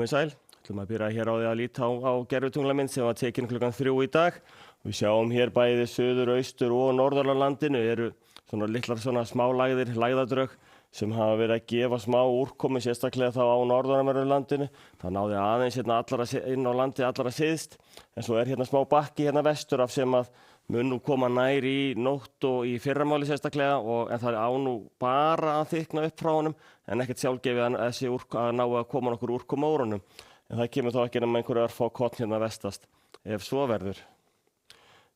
Komið sæl. Ætlum að byrja hér á því að líta á gervitunglamynd sem var tekin klukkan 3 í dag. Við sjáum hér bæði suður, austur og norðurlandinu eru svona litlar svona smálægðir, lægðadrög sem hafa verið að gefa smá úrkomu sérstaklega þá á norðanverðu landinu. Það náði aðeins hérna inn á landi allra syðst, en svo hérna smá bakki hérna vestur af sem að mun nú koma nær í nótt og í fyrramáli sérstaklega en það á nú bara að þykna upp frá honum en ekkert sjálfgefið að ná að koma nokkur úrkoma úr honum. En það kemur þá ekki nema einhverju örfá korn hérna vestast ef svo verður.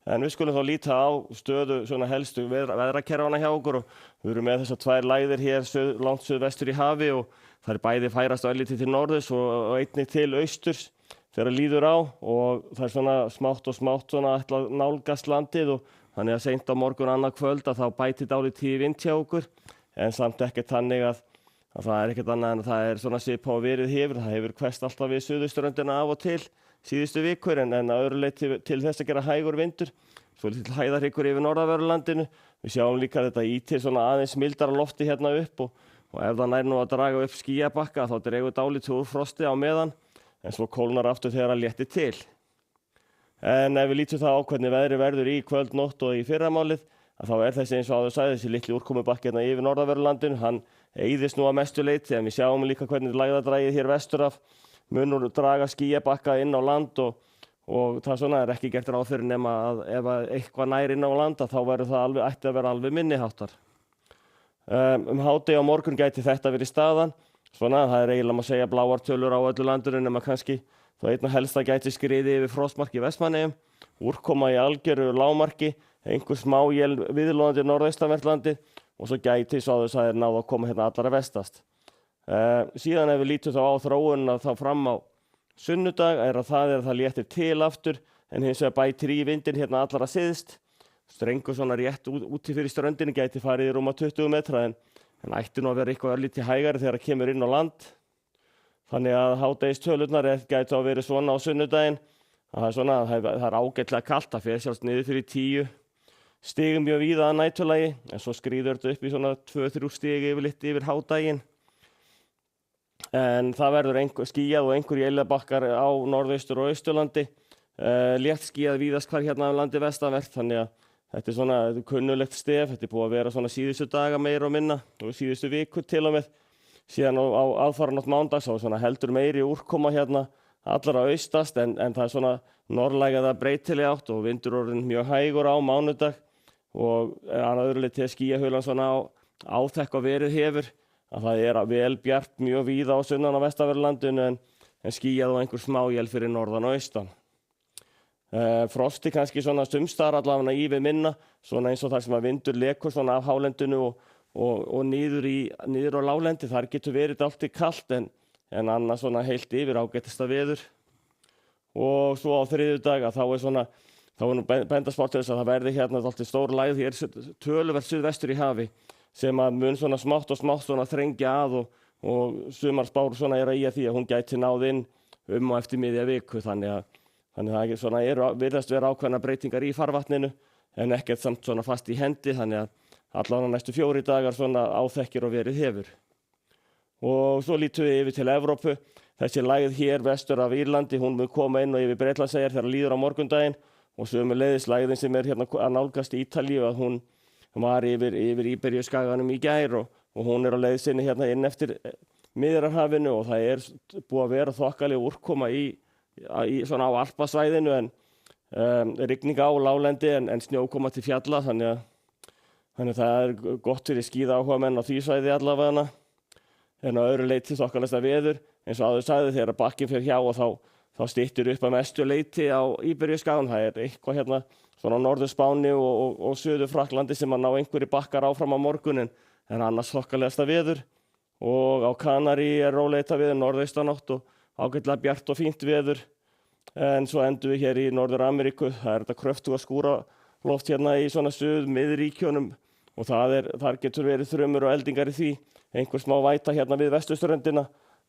En við skulum þá líta á stöðu svona helstu veðrakerfana hjá okkur og við erum með þessar tvær lægðir hér langt suðvestur í hafi og það er bæði færast örlítið til norðurs og einnig til austurs þegar líður á og það er svona smátt svona ætla að nálgast landið og þannig að seint á morgun annað kvöld að þá bæti dálítið vind hjá okkur en samt ekkert þannig að það er ekkert annað en að það er svona svipað og verið hefur. Það hefur hvesst alltaf við suðurströndina af og til síðustu vikur en að öðru leyti til þess að gera hægur vindur. Svo lítill hæðarhryggur yfir norðanverðu. Við sjáum líka þetta ítil svona aðeins mildara lofti hérna upp og ef það nær nú að draga upp skýjabakka þá dregur dálítið úr frosti á meðan en svo kólnar aftur þegar það léttir til. En ef við lítum þá á hvernig veðri verður í kvöld, nótt og í fyrramálið að þá er þessi eins og áður sagði þessi litli úrkomubakki hérna yfir norðanverðu. Hann eyðist nú að mestu leyti en við sjáum líka hvernig lægðadragið hér vestur af munur draga skýjabakka inn á land og það svona er ekki gert ráð fyrir nema að ef eitthvað nær inn á land þá verður það ætti að vera alveg minniháttar. Hádegi á morgun gæti þetta verið staðan. Svona það er eiginlega að segja bláar tölur á öllu landinu nema kannski þá einna helst að gæti skriði yfir frostmark í Vestmannaeyjum, úrkoma í algjöru lágmarki, einhver smá él viðlóðandi norðaustanvert landið og svo gæti svo að það er náð að koma hérna allra vestast. Síðan ef við lítum þá á þróunina þá fram á sunnudag er að það léttir til aftur en hins vegar bætir í vindinn hérna allra syðst. Strengur svona rétt úti fyrir ströndinni gæti farið í rúma 20 metra en ætti nú að vera eitthvað örlítið hægari þegar það kemur inn á land. Þannig að hádegistölurnar gæti að vera svona á sunnudaginn. Það er ágætlega kalt, það fer sjálfs niður fyrir 10 stigum mjög víða að næturlagi en svo skríður þetta upp í svona 2-3 stig yfirleitt yfir hádaginn. En það verður skýjað og einhver éljabakkar á norðaustur og austurlandi. Létt skýjað víðast hvar hérna á landi vestanvert þannig að þetta er svona kunnulegt stef. Þetta er búið að vera svona síðustu daga meira og minna og síðustu viku til og með. Síðan á aðfaranótt mánudags þá svona heldur meiri úrkoma hérna allra austast en það er svona norðlægða breytileg átt og vindur orðinn mjög hægur á mánudag og annað öðru leyti skýjahulan svona áþekk og verið hefur. Að það er vel bjart mjög víða á sunnan á vestanverðu landinu en skýjað og einhver smáél fyrir norðan og austan. Frosti kannski svona sumstaðar allavega í við minna, svona eins og þar sem að vindur lekur svona af hálendinu og niður á láglendi. Þar getur verið alltaf kalt en annars svona heilt yfir ágætista veður. Og svo á þriðjudag að þá er nú bendast til þess að það verði hérna alltaf stór lægð hér töluvert suðvestur í hafi sem að mun svona smátt svona þrengja að og sumar spár svona að því að hún gæti náð inn og eftir miðja viku þannig að það svona virðast vera ákveðnar breytingar í farvatninu en ekkert samt svona fast í hendi þannig að allavega næstu 4 dagar svona áþekkir og verið hefur. Og svo lítum við yfir til Evrópu. Þessi lægð hér vestur af Írlandi, hún mun koma inn og yfir Bretlandseyjar þegar líður á morgundaginn og sömuleiðis lægðin sem er hérna að nálgast Ítalíu að hún var yfir Íberíuskaganum í gær og hún er á leið sinni hérna inn eftir Miðjarðarhafinu og það er búið að vera þokkaleg úrkoma í svona á Alpasvæðinu en rigning á láglendi en snjókoma til fjalla þannig að það er gott fyrir skíðaáhugamenn á því svæði allavega en á öðru leyti þokkalegsta veður eins og áður sagði þegar bakkinn fer hjá og þá styttir upp að mestu leyti á Íberíuskaganum. Það er eitthvað hérna svona á Norður-Spáni og Suður-Frakklandi sem að ná einhverju bakkar áfram á morgun en annars þokkalegasta veður og á Kanarí er róleita veður norðaustanátt og ágætlega bjart og fínt veður en svo endum við hér í Norður-Ameríku. Það er þetta kröftuga skúraloft hérna í svona miðríkjunum og þar getur verið þrumur og eldingar í því. Einhver smá væta hérna við vesturströndina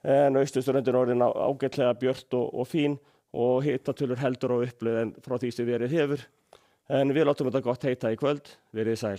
en austurströndin orðin ágætlega björt og fín og hitatölur heldur á uppleið en frá því sem verið hefur. En við látum þetta gott heita í kvöld. Verið sæl.